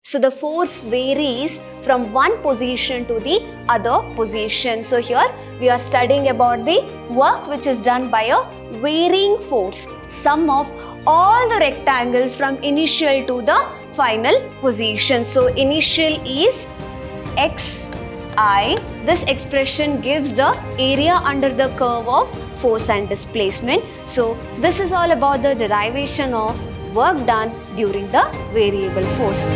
So the force varies from one position to the other position. So here we are studying about the work which is done by a varying force. Sum of all the rectangles from initial to the final position. So initial is xi. This expression gives the area under the curve of force and displacement. So this is all about the derivation of work done during the variable force.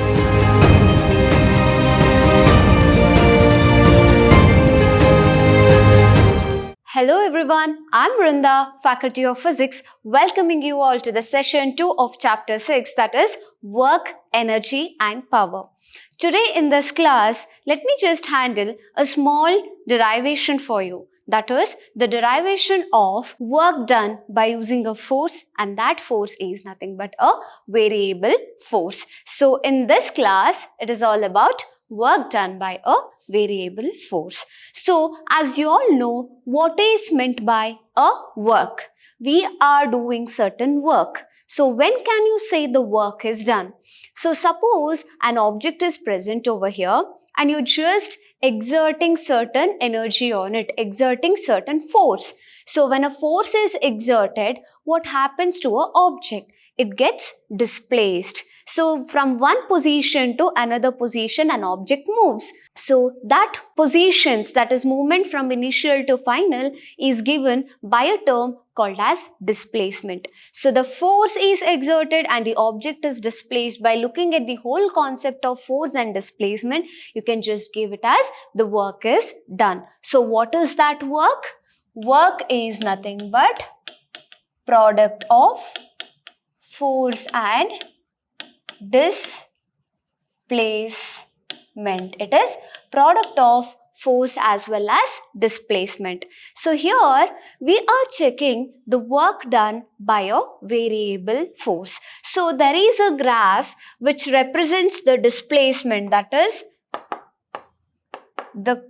Hello everyone, I'm Vrinda, Faculty of Physics, welcoming you all to the session 2 of chapter 6, that is work, energy and power. Today in this class, let me just handle a small derivation for you. That is the derivation of work done by using a force, and that force is nothing but a variable force. So in this class, it is all about work done by a variable force. So as you all know, what is meant by a work? We are doing certain work. So when can you say the work is done? So suppose an object is present over here and you just exerting certain energy on it, exerting certain force. So when a force is exerted, what happens to an object? It gets displaced. So from one position to another position, an object moves. So that positions, that is movement from initial to final, is given by a term called as displacement. So the force is exerted and the object is displaced. By looking at the whole concept of force and displacement, you can just give it as the work is done. So what is that work? Work is nothing but product of force and displacement. It is product of force as well as displacement. So here we are checking the work done by a variable force. So there is a graph which represents the displacement, that is the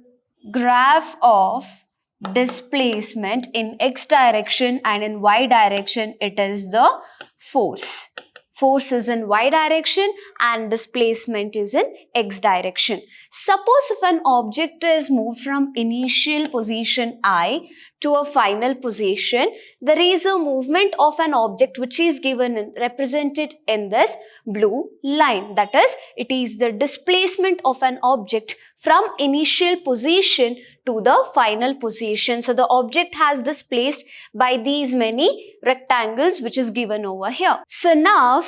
graph of displacement in x direction, and in y direction it is the force. Force is in y direction and displacement is in x direction. Suppose if an object is moved from initial position I to a final position, there is a movement of an object which is given represented in this blue line. That is, it is the displacement of an object from initial position to the final position. So the object has displaced by these many rectangles which is given over here. So now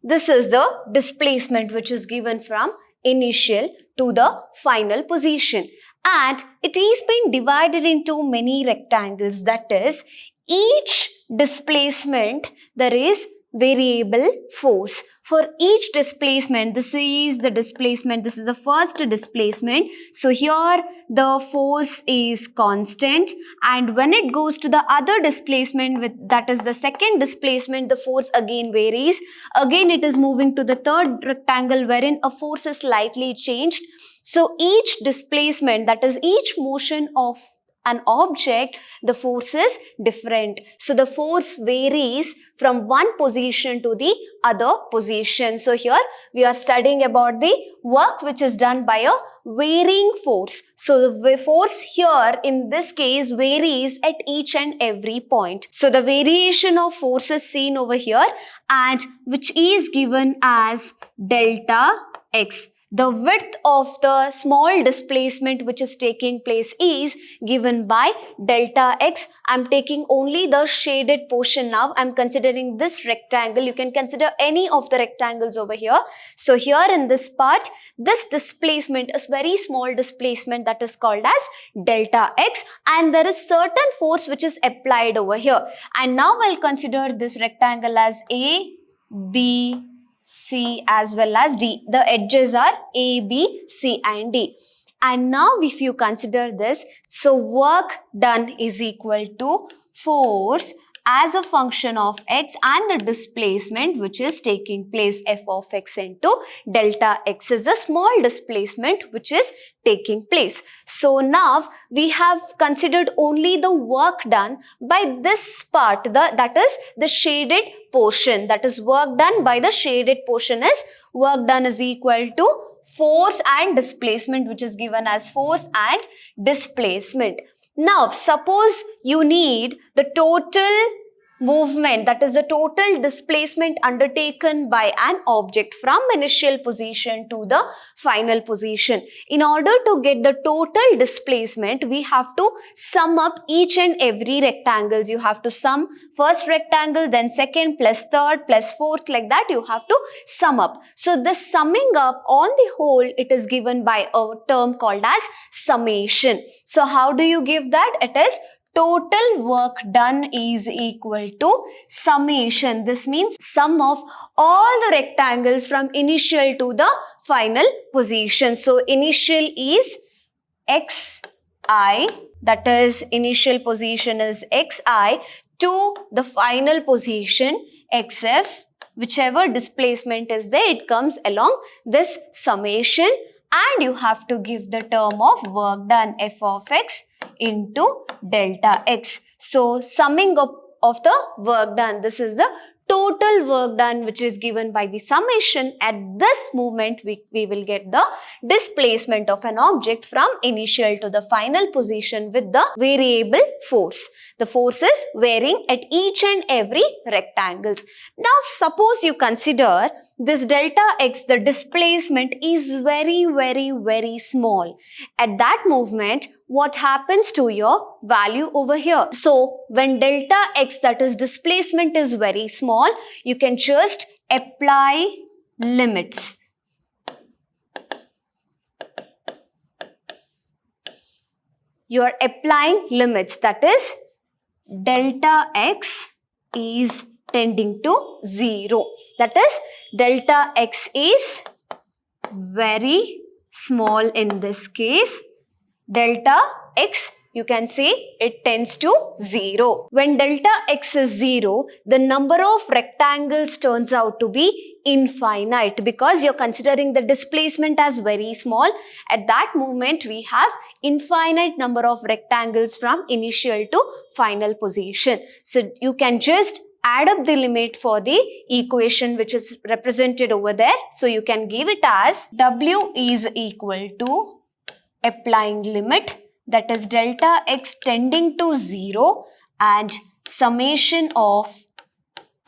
this is the displacement which is given from initial to the final position, and it is being divided into many rectangles. That is, each displacement there is variable force. For each displacement, this is the displacement, this is the first displacement. So here the force is constant, and when it goes to the other displacement, that is the second displacement, the force again varies. Again it is moving to the third rectangle wherein a force is slightly changed. So each displacement, that is each motion of an object, the force is different. So the force varies from one position to the other position. So here we are studying about the work which is done by a varying force. So the force here in this case varies at each and every point. So the variation of force is seen over here, and which is given as delta x. The width of the small displacement which is taking place is given by delta x. I'm taking only the shaded portion now. I'm considering this rectangle. You can consider any of the rectangles over here. So here in this part, this displacement is very small displacement, that is called as delta x, and there is certain force which is applied over here. And now I'll consider this rectangle as A, B, C as well as D. The edges are A, B, C and D. And now if you consider this, so work done is equal to force as a function of x and the displacement which is taking place f of x into delta x is a small displacement which is taking place. So now we have considered only the work done by this part, that is the shaded portion, that is work done by the shaded portion is work done is equal to force and displacement, which is given as force and displacement. Now, suppose you need the total movement, that is the total displacement undertaken by an object from initial position to the final position. In order to get the total displacement, we have to sum up each and every rectangles. You have to sum first rectangle, then second, plus third, plus fourth, like that you have to sum up. So this summing up on the whole, it is given by a term called as summation. So how do you give that? It is total work done is equal to summation. This means sum of all the rectangles from initial to the final position. So initial is xi, that is initial position is xi, to the final position xf, whichever displacement is there, it comes along this summation, and you have to give the term of work done f of x into delta x. So summing up of the work done, this is the total work done which is given by the summation. At this moment we will get the displacement of an object from initial to the final position with the variable force. The force is varying at each and every rectangles. Now suppose you consider this delta x, the displacement is very small. At that movement, what happens to your value over here? So when delta x, that is displacement, is very small, you can just apply limits. You are applying limits, that is delta x is tending to 0. That is delta x is very small in this case. Delta x, you can say it tends to 0. When delta x is 0, the number of rectangles turns out to be infinite because you're considering the displacement as very small. At that moment, we have infinite number of rectangles from initial to final position. So you can just add up the limit for the equation which is represented over there. So you can give it as w is equal to applying limit, that is delta x tending to 0, and summation of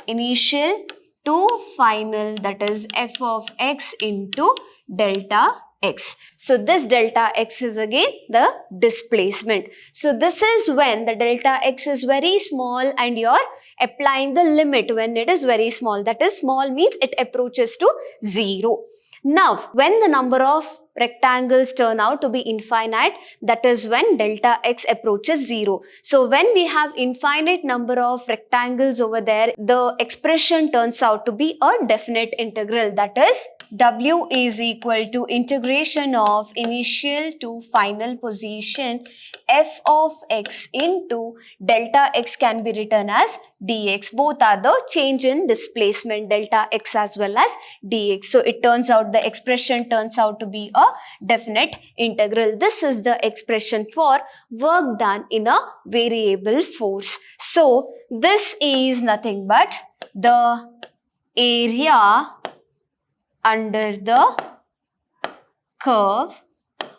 initial to final, that is f of x into delta x. So this delta x is again the displacement. So this is when the delta x is very small and you're applying the limit when it is very small. That is, small means it approaches to 0. Now, when the number of rectangles turn out to be infinite, that is when delta x approaches 0. So when we have infinite number of rectangles over there, the expression turns out to be a definite integral. That is, w is equal to integration of initial to final position f of x into delta x can be written as dx. Both are the change in displacement, delta x as well as dx. So it turns out the expression turns out to be a definite integral. This is the expression for work done in a variable force. So this is nothing but the area under the curve,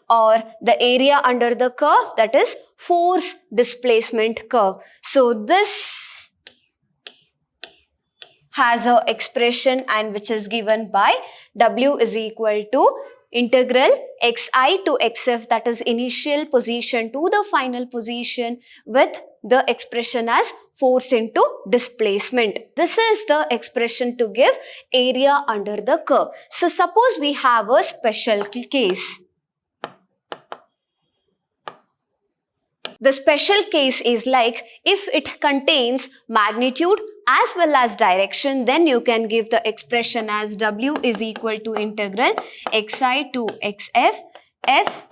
or the area under the curve, that is force displacement curve. So this has a expression and which is given by w is equal to integral xi to xf, that is initial position to the final position, with the expression as force into displacement. This is the expression to give area under the curve. So suppose we have a special case. The special case is like if it contains magnitude as well as direction, then you can give the expression as w is equal to integral xi to xf f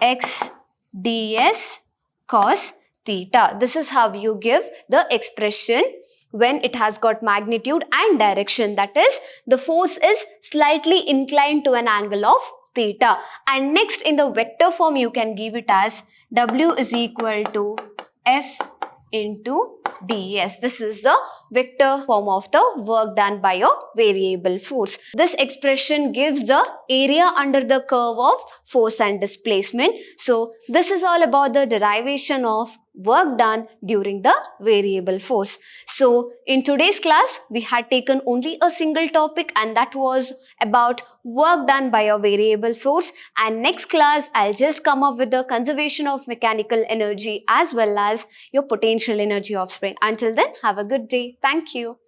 x ds cos theta. This is how you give the expression when it has got magnitude and direction. That is, the force is slightly inclined to an angle of theta. And next, in the vector form, you can give it as W is equal to F into ds. This is the vector form of the work done by a variable force. This expression gives the area under the curve of force and displacement. So this is all about the derivation of work done during the variable force. So in today's class, we had taken only a single topic, and that was about work done by a variable force. And next class, I'll just come up with the conservation of mechanical energy as well as your potential energy of spring. Until then, have a good day. Thank you.